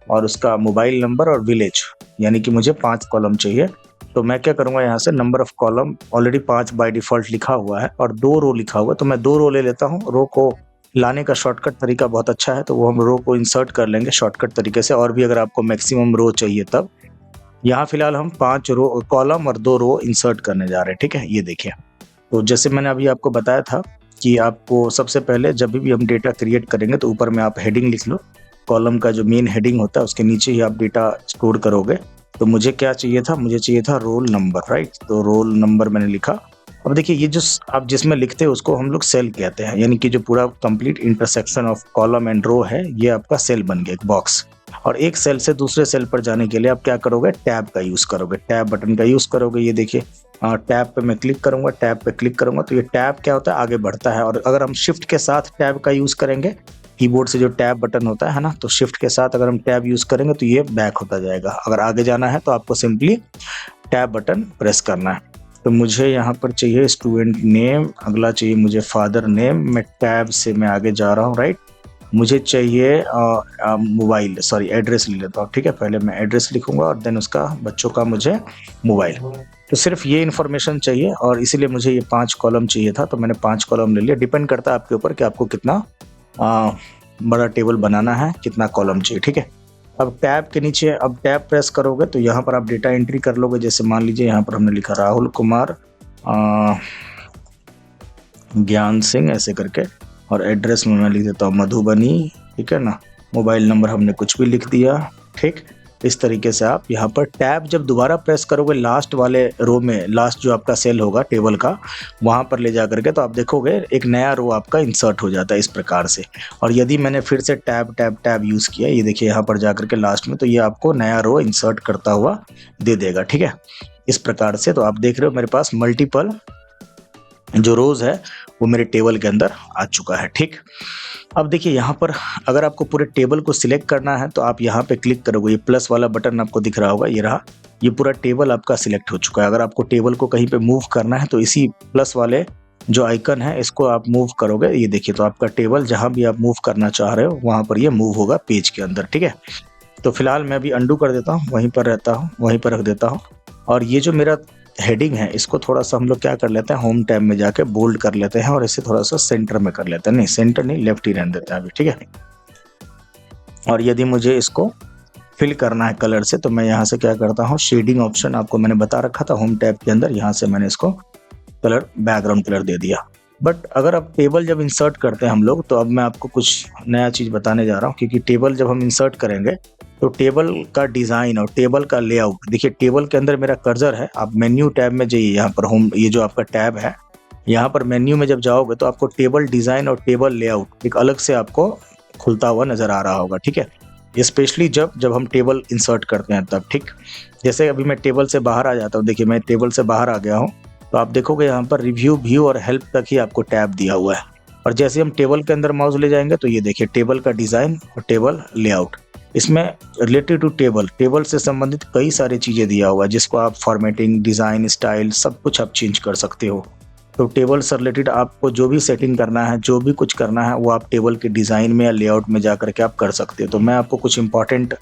और उसका मोबाइल नंबर और विलेज, यानी कि मुझे 5 कॉलम चाहिए। तो मैं क्या करूंगा, यहाँ से number of column already 5 by default लिखा हुआ है और 2 रो लिखा हुआ है, तो मैं 2 रो ले लेता हूँ। रो को लाने का शॉर्टकट तरीका बहुत अच्छा है, तो वो हम रो को इंसर्ट कर लेंगे शॉर्टकट तरीके से। और भी अगर आपको मैक्सिमम रो चाहिए तब, यहाँ फिलहाल हम 5 रो कॉलम और 2 रो इंसर्ट करने जा रहे हैं। ठीक है, ये देखिए। तो जैसे मैंने अभी आपको बताया था कि आपको सबसे पहले जब भी हम डेटा क्रिएट करेंगे तो ऊपर में आप हेडिंग लिख लो। कॉलम का जो मेन हेडिंग होता है उसके नीचे ही आप डेटा स्टोर करोगे। तो मुझे क्या चाहिए था, मुझे चाहिए था रोल नंबर, राइट। तो रोल नंबर मैंने लिखा। अब देखिए ये जो आप जिसमें लिखते हैं उसको हम लोग सेल कहते हैं, यानी कि जो पूरा complete intersection of column and row है ये आपका सेल बन गया, एक बॉक्स। और एक सेल से दूसरे सेल पर जाने के लिए आप क्या करोगे, टैब का यूज करोगे, टैब बटन का यूज करोगे। ये देखिए टैब पे मैं क्लिक करूंगा, टैब पे क्लिक करूंगा तो ये टैब क्या होता है, आगे बढ़ता है। और अगर हम शिफ्ट के साथ टैब का यूज करेंगे, कीबोर्ड से जो टैब बटन होता है ना, तो शिफ्ट के साथ अगर हम टैब यूज करेंगे तो ये बैक होता जाएगा। अगर आगे जाना है तो आपको सिंपली टैब बटन प्रेस करना है। तो मुझे यहाँ पर चाहिए स्टूडेंट नेम, अगला चाहिए मुझे फादर नेम, मैं टैब से मैं आगे जा रहा हूँ, राइट। मुझे चाहिए मोबाइल, सॉरी एड्रेस ले लेता हूँ। ठीक है, पहले मैं एड्रेस लिखूंगा और देन उसका बच्चों का मुझे मोबाइल। तो सिर्फ ये इन्फॉर्मेशन चाहिए और इसीलिए मुझे ये 5 कॉलम चाहिए था, तो मैंने 5 कॉलम ले लिया। डिपेंड करता है आपके ऊपर कि आपको कितना बड़ा टेबल बनाना है, कितना कॉलम चाहिए। ठीक है, अब टैब के नीचे अब टैब प्रेस करोगे तो यहाँ पर आप डेटा एंट्री कर लोगे। जैसे मान लीजिए यहाँ पर हमने लिखा राहुल कुमार ज्ञान सिंह ऐसे करके, और एड्रेस में मैं लिख देता हूँ मधुबनी। ठीक है ना, मोबाइल नंबर हमने कुछ भी लिख दिया। ठीक, इस तरीके से आप यहाँ पर टैब जब दोबारा प्रेस करोगे लास्ट वाले रो में, लास्ट जो आपका सेल होगा टेबल का, वहाँ पर ले जा करके तो आप देखोगे एक नया रो आपका इंसर्ट हो जाता है इस प्रकार से। और यदि मैंने फिर से टैब टैब टैब यूज़ किया, ये देखिए यहाँ पर जा करके लास्ट में, तो ये आपको नया रो इंसर्ट करता हुआ दे देगा। ठीक है, इस प्रकार से। तो आप देख रहे हो मेरे पास मल्टीपल जो रोज है वो मेरे टेबल के अंदर आ चुका है। ठीक, अब देखिए यहाँ पर अगर आपको पूरे टेबल को सिलेक्ट करना है तो आप यहाँ पे क्लिक करोगे, ये प्लस वाला बटन आपको दिख रहा होगा, ये रहा, ये पूरा टेबल आपका सिलेक्ट हो चुका है। अगर आपको टेबल को कहीं पे मूव करना है तो इसी प्लस वाले जो आइकन है इसको आप मूव करोगे, ये देखिए, तो आपका टेबल जहाँ भी आप मूव करना चाह रहे हो वहाँ पर ये मूव होगा पेज के अंदर। ठीक है, तो फिलहाल मैं अभी अंडू कर देता हूँ, वहीं पर रहता हूँ, वहीं पर रख देता हूँ। और ये जो मेरा हेडिंग है इसको थोड़ा सा हम लोग क्या कर लेते हैं, होम टैब में जाके बोल्ड कर लेते हैं और इसे थोड़ा सा सेंटर में कर लेते हैं। नहीं सेंटर नहीं, लेफ्ट ही रहने देते हैं अभी, ठीक है। और यदि मुझे इसको फिल करना है कलर से तो मैं यहाँ से क्या करता हूँ, शेडिंग ऑप्शन आपको मैंने बता रखा था होम टैब के अंदर, यहाँ से मैंने इसको कलर बैकग्राउंड कलर दे दिया। बट अगर आप टेबल जब इंसर्ट करते हैं हम लोग, तो अब मैं आपको कुछ नया चीज़ बताने जा रहा हूँ, क्योंकि टेबल जब हम इंसर्ट करेंगे तो टेबल का डिज़ाइन और टेबल का लेआउट, देखिए टेबल के अंदर मेरा कर्सर है, आप मेन्यू टैब में जाइए, यहाँ पर होम, ये जो आपका टैब है, यहाँ पर मेन्यू में जब जाओगे तो आपको टेबल डिज़ाइन और टेबल लेआउट एक अलग से आपको खुलता हुआ नज़र आ रहा होगा, ठीक है। स्पेशली जब हम टेबल इंसर्ट करते हैं तब, ठीक। जैसे अभी मैं टेबल से बाहर आ जाता हूँ, देखिए मैं टेबल से बाहर आ गया हूँ, तो आप देखोगे यहाँ पर रिव्यू, व्यू और हेल्प तक ही आपको टैब दिया हुआ है। और जैसे हम टेबल के अंदर माउस ले जाएंगे तो ये देखिए टेबल का डिज़ाइन और टेबल लेआउट, इसमें रिलेटेड टू टेबल से संबंधित कई सारी चीज़ें दिया हुआ है, जिसको आप फॉर्मेटिंग, डिज़ाइन, स्टाइल सब कुछ आप चेंज कर सकते हो। तो टेबल से रिलेटेड आपको जो भी सेटिंग करना है, जो भी कुछ करना है, वो आप टेबल के डिज़ाइन में या लेआउट में जा करके आप कर सकते हो। तो मैं आपको कुछ इंपॉर्टेंट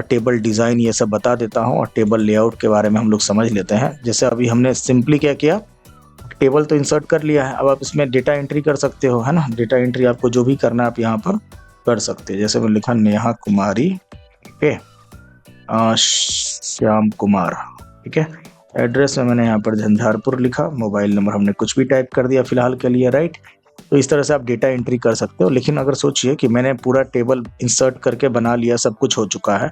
टेबल डिज़ाइन ये सब बता देता हूँ और टेबल लेआउट के बारे में हम लोग समझ लेते हैं। जैसे अभी हमने सिंपली क्या किया, टेबल तो इंसर्ट कर लिया है, अब आप इसमें डेटा एंट्री कर सकते हो, है ना। डेटा एंट्री आपको जो भी करना है आप यहाँ पर कर सकते हैं। जैसे मैं लिखा नेहा कुमारी, ठीक है, श्याम कुमार, ठीक है। एड्रेस में मैंने यहाँ पर झंझारपुर लिखा, मोबाइल नंबर हमने कुछ भी टाइप कर दिया फिलहाल के लिए, राइट। तो इस तरह से आप डेटा एंट्री कर सकते हो। लेकिन अगर सोचिए कि मैंने पूरा टेबल इंसर्ट करके बना लिया, सब कुछ हो चुका है,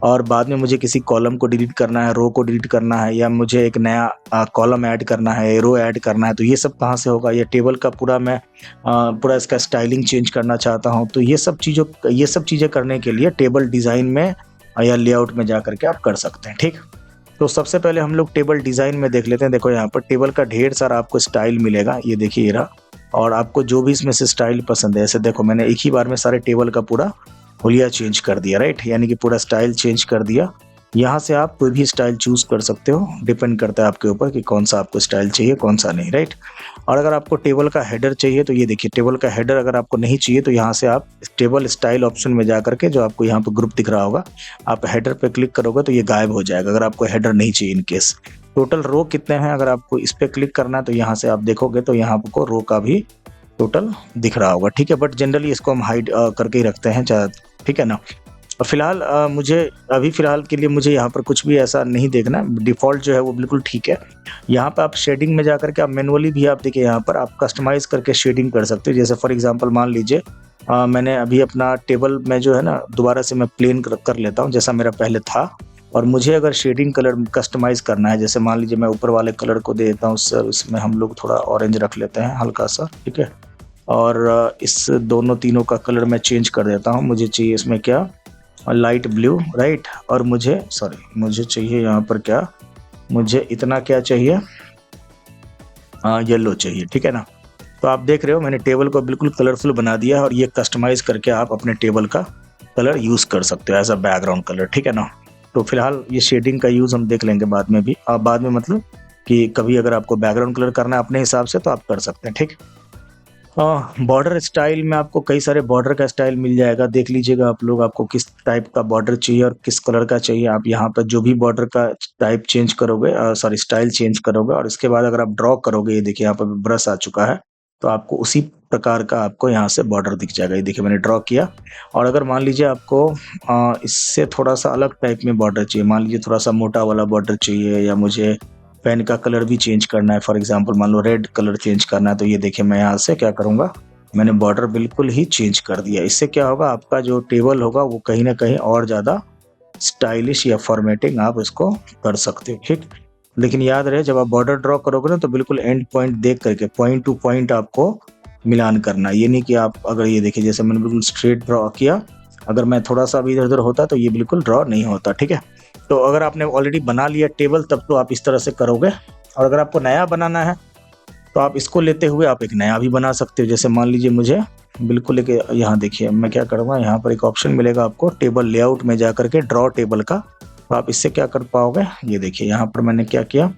और बाद में मुझे किसी कॉलम को डिलीट करना है, रो को डिलीट करना है, या मुझे एक नया कॉलम ऐड करना है, रो ऐड करना है, तो ये सब कहाँ से होगा। या टेबल का पूरा मैं पूरा इसका स्टाइलिंग चेंज करना चाहता हूँ, तो ये सब चीज़ें करने के लिए टेबल डिज़ाइन में या लेआउट में जा करके आप कर सकते हैं, ठीक। तो सबसे पहले हम लोग टेबल डिज़ाइन में देख लेते हैं। देखो यहाँ पर टेबल का ढेर सारा आपको स्टाइल मिलेगा, ये देखिए ये रहा, और आपको जो भी इसमें से स्टाइल पसंद है, ऐसे देखो मैंने एक ही बार में सारे टेबल का पूरा हुलिया चेंज कर दिया, राइट, यानी कि पूरा स्टाइल चेंज कर दिया। यहाँ से आप कोई भी स्टाइल चूज कर सकते हो, डिपेंड करता है आपके ऊपर कि कौन सा आपको स्टाइल चाहिए, कौन सा नहीं, राइट। और अगर आपको टेबल का हेडर चाहिए तो ये देखिए टेबल का हेडर अगर आपको नहीं चाहिए तो यहाँ से आप टेबल स्टाइल ऑप्शन में जा करके, जो आपको यहाँ पर ग्रुप दिख रहा होगा, आप हेडर पे क्लिक करोगे तो ये गायब हो जाएगा अगर आपको हेडर नहीं चाहिए इन केस। टोटल रो कितने हैं, अगर आपको इस पे क्लिक करना है तो यहाँ से आप देखोगे तो यहाँ आपको रो का भी टोटल दिख रहा होगा, ठीक है। बट जनरली इसको हम हाइड करके ही रखते हैं, ठीक है ना। और फिलहाल मुझे अभी फ़िलहाल के लिए मुझे यहाँ पर कुछ भी ऐसा नहीं देखना, डिफ़ॉल्ट जो है वो बिल्कुल ठीक है। यहाँ पे आप शेडिंग में जाकर के आप मैनुअली भी आप देखिए यहाँ पर आप कस्टमाइज़ करके शेडिंग कर सकते हो। जैसे फॉर एग्जांपल मान लीजिए मैंने अभी अपना टेबल में जो है ना दोबारा से मैं प्लेन कर लेता हूँ जैसा मेरा पहले था, और मुझे अगर शेडिंग कलर कस्टमाइज़ करना है, जैसे मान लीजिए मैं ऊपर वाले कलर को दे देता हूँ सर, इसमें हम लोग थोड़ा ऑरेंज रख लेते हैं हल्का सा, ठीक है। और इस दोनों तीनों का कलर मैं चेंज कर देता हूँ। मुझे चाहिए इसमें क्या, लाइट ब्लू, राइट। और मुझे चाहिए यहाँ पर क्या, मुझे इतना क्या चाहिए, येलो चाहिए, ठीक है ना। तो आप देख रहे हो मैंने टेबल को बिल्कुल कलरफुल बना दिया है, और ये कस्टमाइज़ करके आप अपने टेबल का कलर यूज़ कर सकते हो एज अ बैकग्राउंड कलर, ठीक है ना। तो फिलहाल ये शेडिंग का यूज़ हम देख लेंगे बाद में भी, बाद में मतलब कि कभी अगर आपको बैकग्राउंड कलर करना है अपने हिसाब से तो आप कर सकते हैं, ठीक। बॉर्डर स्टाइल में आपको कई सारे बॉर्डर का स्टाइल मिल जाएगा, देख लीजिएगा आप लोग, आपको किस टाइप का बॉर्डर चाहिए और किस कलर का चाहिए। आप यहाँ पर जो भी बॉर्डर का टाइप चेंज करोगे, स्टाइल चेंज करोगे, और इसके बाद अगर आप ड्रॉ करोगे, ये देखिए यहाँ पर ब्रश आ चुका है, तो आपको उसी प्रकार का आपको यहाँ से बॉर्डर दिख जाएगा। ये देखिए मैंने ड्रॉ किया। और अगर मान लीजिए आपको इससे थोड़ा सा अलग टाइप में बॉर्डर चाहिए, मान लीजिए थोड़ा सा मोटा वाला बॉर्डर चाहिए, या मुझे पेन का कलर भी चेंज करना है, फॉर एग्जांपल मान लो रेड कलर चेंज करना है, तो ये देखिए मैं यहाँ से क्या करूँगा, मैंने बॉर्डर बिल्कुल ही चेंज कर दिया। इससे क्या होगा, आपका जो टेबल होगा वो कहीं ना कहीं और ज़्यादा स्टाइलिश या फॉर्मेटिंग आप इसको कर सकते हो, ठीक। लेकिन याद रहे जब आप बॉर्डर ड्रॉ करोगे ना तो बिल्कुल एंड पॉइंट देख करके पॉइंट टू पॉइंट आपको मिलान करना, ये नहीं कि आप अगर ये देखिए जैसे मैंने बिल्कुल स्ट्रेट ड्रॉ किया, अगर मैं थोड़ा सा भी इधर उधर होता तो ये बिल्कुल ड्रॉ नहीं होता, ठीक है। तो अगर आपने ऑलरेडी बना लिया टेबल तब तो आप इस तरह से करोगे, और अगर आपको नया बनाना है तो आप इसको लेते हुए आप एक नया भी बना सकते हो। जैसे मान लीजिए मुझे बिल्कुल एक, यहाँ देखिए मैं क्या करूँगा, यहाँ पर एक ऑप्शन मिलेगा आपको टेबल लेआउट में जा करके ड्रॉ टेबल का, तो आप इससे क्या कर पाओगे, ये देखिए यहाँ पर मैंने क्या किया,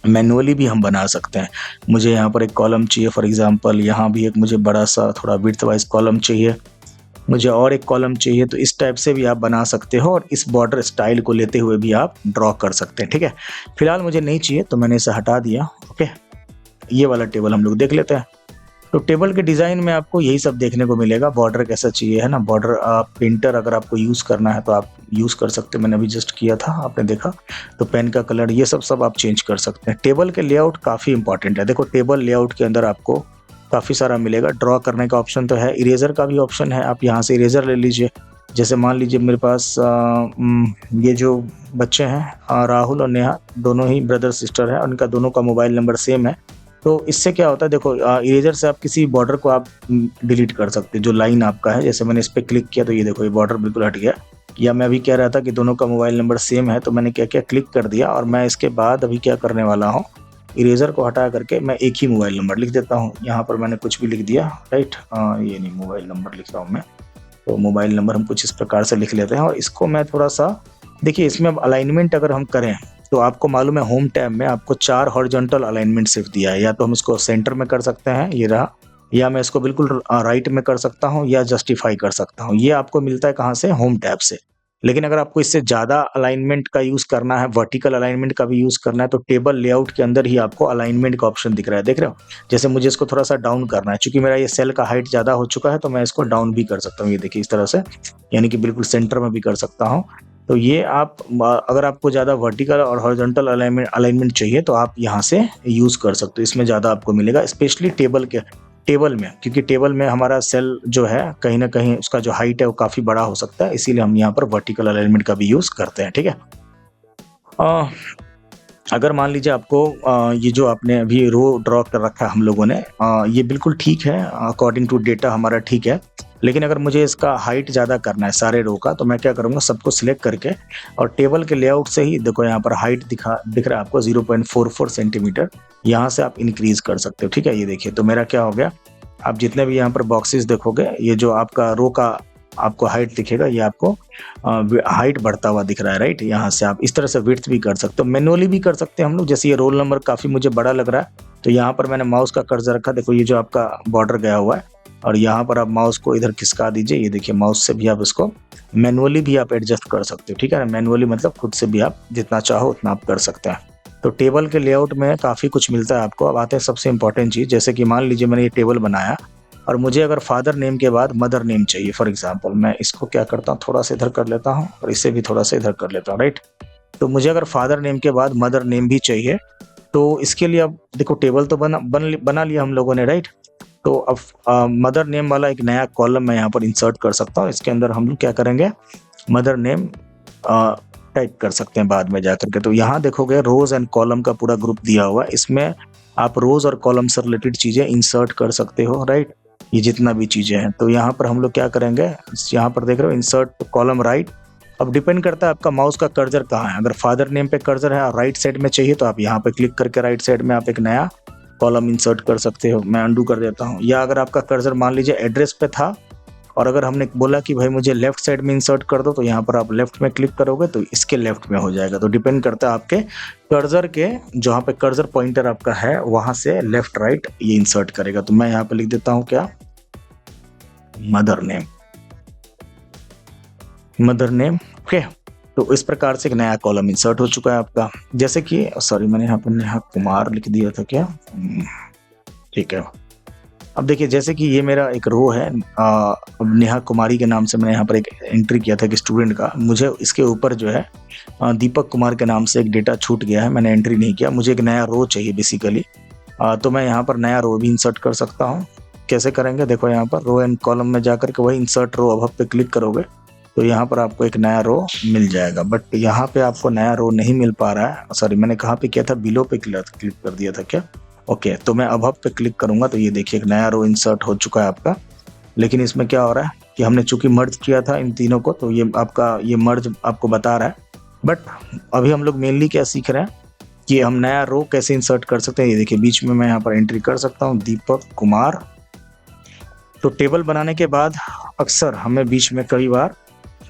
मैनुअली भी हम बना सकते हैं। मुझे यहाँ पर एक कॉलम चाहिए फॉर एग्जांपल, यहाँ भी एक मुझे बड़ा सा थोड़ा विड्थ वाइज कॉलम चाहिए, मुझे और एक कॉलम चाहिए, तो इस टाइप से भी आप बना सकते हो और इस बॉर्डर स्टाइल को लेते हुए भी आप ड्रॉ कर सकते हैं। ठीक है, फिलहाल मुझे नहीं चाहिए तो मैंने इसे हटा दिया। ओके, ये वाला टेबल हम लोग देख लेते हैं। तो टेबल के डिज़ाइन में आपको यही सब देखने को मिलेगा। बॉर्डर कैसा चाहिए, है ना, बॉर्डर प्रिंटर अगर आपको यूज़ करना है तो आप यूज़ कर सकते हो। मैंने अभी जस्ट किया था, आपने देखा। तो पेन का कलर, ये सब आप चेंज कर सकते हैं। टेबल के लेआउट काफ़ी इंपॉर्टेंट है। देखो, टेबल लेआउट के अंदर आपको काफ़ी सारा मिलेगा। ड्रॉ करने का ऑप्शन तो है, इरेजर का भी ऑप्शन है, आप यहाँ से इरेजर ले लीजिए। जैसे मान लीजिए मेरे पास ये जो बच्चे हैं, राहुल और नेहा, दोनों ही ब्रदर सिस्टर है, उनका दोनों का मोबाइल नंबर सेम है। तो इससे क्या होता है, देखो, इरेजर से आप किसी बॉर्डर को आप डिलीट कर सकते हैं, जो लाइन आपका है। जैसे मैंने इस पर क्लिक किया तो ये देखो, ये बॉर्डर बिल्कुल हट गया। या मैं अभी कह रहा था कि दोनों का मोबाइल नंबर सेम है, तो मैंने क्या किया, क्लिक कर दिया। और मैं इसके बाद अभी क्या करने वाला हूँ, इरेजर को हटा करके मैं एक ही मोबाइल नंबर लिख देता हूँ। यहाँ पर मैंने कुछ भी लिख दिया, राइट। ये नहीं, मोबाइल नंबर लिख रहा हूँ मैं। तो मोबाइल नंबर हम कुछ इस प्रकार से लिख लेते हैं। और इसको मैं थोड़ा सा, देखिए, इसमें अब अलाइनमेंट अगर हम करें तो आपको मालूम है, होम टैब में आपको 4 हॉरिजॉन्टल अलाइनमेंट सिर्फ दिया है। या तो हम इसको सेंटर में कर सकते हैं, ये रहा, या मैं इसको बिल्कुल राइट में कर सकता हूँ, या जस्टिफाई कर सकता हूँ। ये आपको मिलता है कहाँ से, होम टैब से। लेकिन अगर आपको इससे ज़्यादा अलाइनमेंट का यूज़ करना है, वर्टिकल अलाइनमेंट का भी यूज़ करना है, तो टेबल लेआउट के अंदर ही आपको अलाइनमेंट का ऑप्शन दिख रहा है, देख रहे हो। जैसे मुझे इसको थोड़ा सा डाउन करना है, चूंकि मेरा ये सेल का हाइट ज़्यादा हो चुका है, तो मैं इसको डाउन भी कर सकता हूँ। ये देखिए, इस तरह से, यानी कि बिल्कुल सेंटर में भी कर सकता हूँ। तो ये आप, अगर आपको ज़्यादा वर्टिकल और हॉरिजॉन्टल अलाइनमेंट चाहिए तो आप यहाँ से यूज़ कर सकते हो। इसमें ज़्यादा आपको मिलेगा, स्पेशली टेबल में, क्योंकि टेबल में हमारा सेल जो है, कहीं ना कहीं उसका जो हाइट है वो काफ़ी बड़ा हो सकता है, इसीलिए हम यहाँ पर वर्टिकल अलाइनमेंट का भी यूज़ करते हैं। ठीक है, अगर मान लीजिए आपको ये जो आपने अभी रो ड्रॉ कर रखा है हम लोगों ने, ये बिल्कुल ठीक है, अकॉर्डिंग टू डेटा हमारा ठीक है। लेकिन अगर मुझे इसका हाइट ज़्यादा करना है सारे रो का, तो मैं क्या करूँगा, सबको सिलेक्ट करके और टेबल के लेआउट से ही, देखो यहाँ पर हाइट दिख रहा है आपको 0.44 सेंटीमीटर, यहाँ से आप इंक्रीज कर सकते हो। ठीक है, ये देखिए, तो मेरा क्या हो गया, आप जितने भी यहाँ पर बॉक्सेस देखोगे, ये जो आपका रो का आपको हाइट दिखेगा, ये आपको हाइट बढ़ता हुआ दिख रहा है, राइट। यहाँ से आप इस तरह से विड्थ भी कर सकते हो, मैनुअली भी कर सकते हैं हम लोग। जैसे ये रोल नंबर काफ़ी मुझे बड़ा लग रहा है, तो यहाँ पर मैंने माउस का कर्सर रखा, देखो ये जो आपका बॉर्डर गया हुआ है, और यहाँ पर आप माउस को इधर खिसका दीजिए। ये देखिए, माउस से भी आप इसको मैनुअली भी आप एडजस्ट कर सकते हो। ठीक है ना, मैनुअली मतलब खुद से भी आप जितना चाहो उतना आप कर सकते हैं। तो टेबल के लेआउट में काफ़ी कुछ मिलता है आपको। अब आते हैं सबसे इंपॉर्टेंट चीज़, जैसे कि मान लीजिए मैंने ये टेबल बनाया और मुझे अगर फादर नेम के बाद मदर नेम चाहिए, फॉर एग्जांपल, मैं इसको क्या करता हूँ, थोड़ा सा इधर कर लेता हूँ और इसे भी थोड़ा सा इधर कर लेता हूँ, राइट। तो मुझे अगर फादर नेम के बाद मदर नेम भी चाहिए, तो इसके लिए अब देखो, टेबल तो बना लिया हम लोगों ने, राइट। तो अब मदर नेम वाला एक नया कॉलम मैं यहाँ पर इंसर्ट कर सकता हूँ। इसके अंदर हम लोग क्या करेंगे, मदर नेम टाइप कर सकते हैं बाद में जाकर के। तो यहाँ देखोगे, रोज एंड कॉलम का पूरा ग्रुप दिया हुआ है, इसमें आप रोज और कॉलम से रिलेटेड चीज़ें इंसर्ट कर सकते हो, राइट। ये जितना भी चीज़ें हैं, तो यहाँ पर हम लोग क्या करेंगे, यहाँ पर देख रहे हो, इंसर्ट कॉलम राइट। अब डिपेंड करता है आपका माउस का कर्सर कहाँ है। अगर फादर नेम पे कर्सर है और राइट साइड में चाहिए, तो आप यहाँ पे क्लिक करके राइट साइड में आप एक नया कॉलम इंसर्ट कर सकते हो। मैं अंडू कर देता हूँ। या अगर आपका कर्सर मान लीजिए एड्रेस पे था और अगर हमने बोला कि भाई मुझे लेफ्ट साइड में इंसर्ट कर दो, तो यहाँ पर आप लेफ्ट में क्लिक करोगे तो इसके लेफ्ट में हो जाएगा। तो डिपेंड करता है आपके कर्सर के, जहाँ पे कर्सर पॉइंटर आपका है वहां से लेफ्ट राइट ये इंसर्ट करेगा। तो मैं यहाँ पे लिख देता हूँ क्या, मदर नेम। ओके, तो इस प्रकार से एक नया कॉलम इंसर्ट हो चुका है आपका। जैसे कि सॉरी, मैंने यहाँ पर नेहा कुमार लिख दिया था क्या, ठीक है। अब देखिए, जैसे कि ये मेरा एक रो है, अब नेहा कुमारी के नाम से मैंने यहाँ पर एक एंट्री किया था कि स्टूडेंट का, मुझे इसके ऊपर जो है दीपक कुमार के नाम से एक डेटा छूट गया है, मैंने एंट्री नहीं किया। मुझे एक नया रो चाहिए बेसिकली, तो मैं यहाँ पर नया रो भी इंसर्ट कर सकता हूँ। कैसे करेंगे, देखो यहाँ पर रो एंड कॉलम में जाकर के वही इंसर्ट रो अबव पे क्लिक करोगे तो यहाँ पर आपको एक नया रो मिल जाएगा। बट यहाँ पे आपको नया रो नहीं मिल पा रहा है, सॉरी मैंने कहाँ पे किया था, बिलो पे क्लिक कर दिया था क्या। ओके, तो मैं अबव पे क्लिक करूंगा तो ये देखिए एक नया रो इंसर्ट हो चुका है आपका। लेकिन इसमें क्या हो रहा है कि हमने चूंकि मर्ज किया था इन तीनों को, तो ये आपका ये मर्ज आपको बता रहा है। बट अभी हम लोग मेनली क्या सीख रहे हैं कि हम नया रो कैसे इंसर्ट कर सकते हैं। ये देखिए, बीच में मैं यहाँ पर एंट्री कर सकता हूँ दीपक कुमार। तो टेबल बनाने के बाद अक्सर हमें बीच में कई बार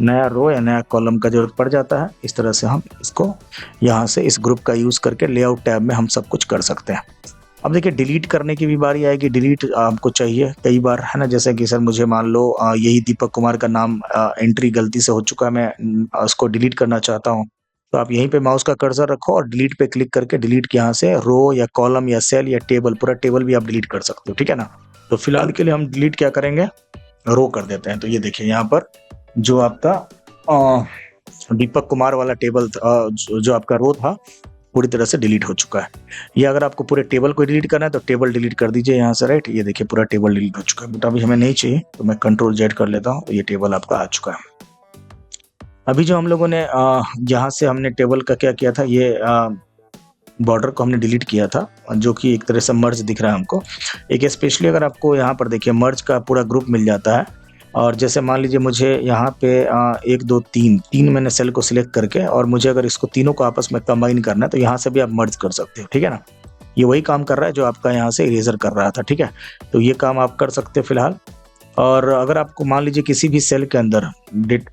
नया रो या नया कॉलम का जरूरत पड़ जाता है। इस तरह से हम इसको यहाँ से इस ग्रुप का यूज करके लेआउट टैब में हम सब कुछ कर सकते हैं। अब देखिए डिलीट करने की भी बारी आएगी। डिलीट आपको चाहिए कई बार, है ना, जैसे कि सर मुझे मान लो यही दीपक कुमार का नाम एंट्री गलती से हो चुका है, मैं उसको डिलीट करना चाहता हूँ, तो आप यहीं पे माउस का कर्सर रखो और डिलीट पे क्लिक करके डिलीट के यहाँ से रो या कॉलम या सेल या टेबल, पूरा टेबल भी आप डिलीट कर सकते हो, ठीक है ना। तो फिलहाल के लिए हम डिलीट क्या करेंगे, रो कर देते हैं। तो ये देखिए यहाँ पर जो आपका दीपक कुमार वाला टेबल जो आपका रो था पूरी तरह से डिलीट हो चुका है। ये अगर आपको पूरे टेबल को डिलीट करना है तो टेबल डिलीट कर दीजिए यहाँ से, राइट। ये देखिए पूरा टेबल डिलीट हो चुका है, बट अभी हमें नहीं चाहिए तो मैं कंट्रोल जेड कर लेता हूँ, तो ये टेबल आपका आ चुका है। अभी जो हम लोगों ने यहाँ से हमने टेबल का क्या किया था, ये बॉर्डर को हमने डिलीट किया था, जो कि एक तरह से मर्ज दिख रहा है हमको। एक स्पेशली अगर आपको यहाँ पर देखिए मर्ज का पूरा ग्रुप मिल जाता है, और जैसे मान लीजिए मुझे यहाँ पे 1 2 3 मैंने सेल को सिलेक्ट करके, और मुझे अगर इसको तीनों को आपस में कंबाइन करना है तो यहाँ से भी आप मर्ज कर सकते हो, ठीक है ना। ये वही काम कर रहा है जो आपका यहाँ से इरेजर कर रहा था, ठीक है। तो ये काम आप कर सकते हो फिलहाल। और अगर आपको मान लीजिए किसी भी सेल के अंदर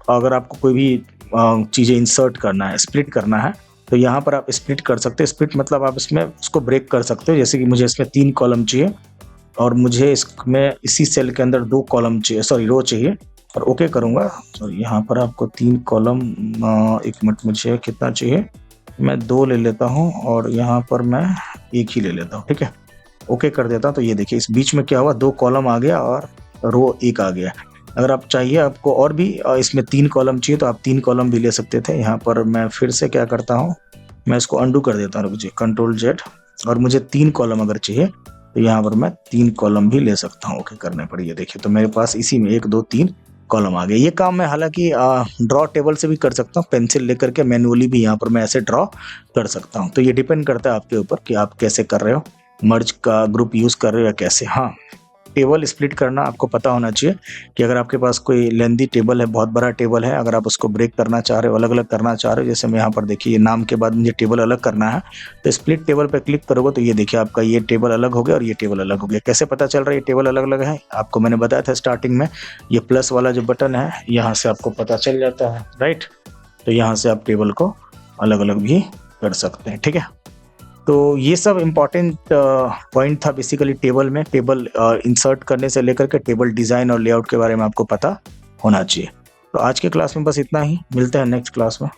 अगर आपको कोई भी चीज़ें इंसर्ट करना है, स्प्लिट करना है, तो यहाँ पर आप स्प्लिट कर सकते हो। स्प्लिट मतलब आप इसमें उसको ब्रेक कर सकते हो, जैसे कि मुझे इसमें 3 कॉलम चाहिए और मुझे इसमें इसी सेल के अंदर 2 कॉलम चाहिए, सॉरी रो चाहिए, और ओके करूँगा। तो यहाँ पर आपको 3 कॉलम, एक मिनट, मुझे कितना चाहिए, मैं 2 ले लेता हूँ और यहाँ पर मैं 1 ही ले लेता हूँ, ठीक है। ओके कर देता हूँ। तो ये देखिए इस बीच में क्या हुआ, 2 कॉलम आ गया और रो 1 आ गया। अगर आप चाहिए आपको और भी इसमें 3 कॉलम चाहिए तो आप 3 कॉलम भी ले सकते थे। यहाँ पर मैं फिर से क्या करता हूँ, मैं इसको अंडू कर देता हूँ, मुझे कंट्रोल जेड, और मुझे 3 कॉलम अगर चाहिए तो यहाँ पर मैं 3 कॉलम भी ले सकता हूँ, ओके करने पर। ये देखिए तो मेरे पास इसी में 1 2 3 कॉलम आ गए। ये काम मैं हालांकि ड्रॉ टेबल से भी कर सकता हूँ, पेंसिल लेकर के मैनुअली भी यहाँ पर मैं ऐसे ड्रॉ कर सकता हूँ। तो ये डिपेंड करता है आपके ऊपर कि आप कैसे कर रहे हो, मर्ज का ग्रुप यूज़ कर रहे हो या कैसे। हाँ, टेबल स्प्लिट करना आपको पता होना चाहिए कि अगर आपके पास कोई लेंदी टेबल है, बहुत बड़ा टेबल है, अगर आप उसको ब्रेक करना चाह रहे हो, अलग अलग करना चाह रहे हो, जैसे मैं यहाँ पर देखिए नाम के बाद मुझे टेबल अलग करना है, तो स्प्लिट टेबल पे क्लिक करोगे तो ये देखिए आपका ये टेबल अलग हो गया और ये टेबल अलग हो गया। कैसे पता चल रहा है ये टेबल अलग अलग है, आपको मैंने बताया था स्टार्टिंग में, ये प्लस वाला जो बटन है यहाँ से आपको पता चल जाता है, राइट। तो यहाँ से आप टेबल को अलग अलग भी कर सकते हैं, ठीक है। तो ये सब इम्पॉर्टेंट पॉइंट था बेसिकली टेबल में। टेबल इंसर्ट करने से लेकर के टेबल डिज़ाइन और लेआउट के बारे में आपको पता होना चाहिए। तो आज के क्लास में बस इतना ही, मिलते हैं नेक्स्ट क्लास में।